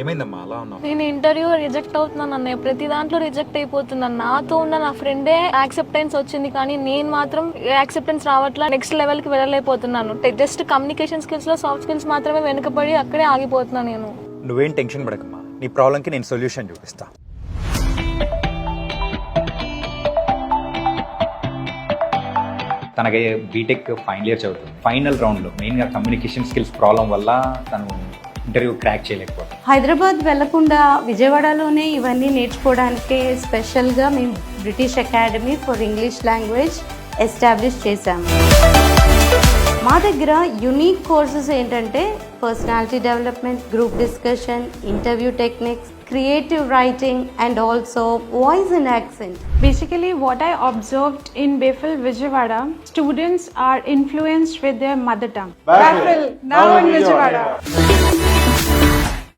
ఏమైందమ్మా అలా ఉన్నావు? నేను ఇంటర్వ్యూ రిజెక్ట్ అవుతున్నాను అన్నయ్య, ప్రతి దాంట్లో రిజెక్ట్ అయిపోతున్నాను. నాతో ఉన్న నా ఫ్రెండే యాక్సెప్టెన్స్ వచ్చింది, కానీ నేను మాత్రం యాక్సెప్టెన్స్ రావట్లా, నెక్స్ట్ లెవెల్ కి వెళ్ళలేకపోతున్నాను. జస్ట్ కమ్యూనికేషన్ స్కిల్స్ లో సాఫ్ట్ స్కిల్స్ మాత్రమే వెనుకబడి అక్కడే ఆగిపోతున్నాను నేను. నువ్వేం టెన్షన్ పడకమ్మా, నీ ప్రాబ్లంకి నేను సొల్యూషన్ చూపిస్తా. తనకి బీటెక్ ఫైనల్ ఇయర్ చదువుతుంది. ఫైనల్ రౌండ్లో మెయిన్గా కమ్యూనికేషన్ స్కిల్స్ ప్రాబ్లం వల్ల తను ఇంటర్వ్యూ క్రాక్ చేయలేకపోతుంది. హైదరాబాద్ వెళ్లకుండా విజయవాడలోనే ఇవన్నీ నేర్చుకోవడానికే స్పెషల్గా మేము British academy for English language establish చేశాము. మా దగ్గర యునిక్ కోర్సెస్ ఏంటంటే personality development, group discussion, interview techniques, creative writing and also voice and accent. Basically, what I observed in BAFL Vijayawada, students are influenced with their mother tongue. BAFL, now in Vijayawada.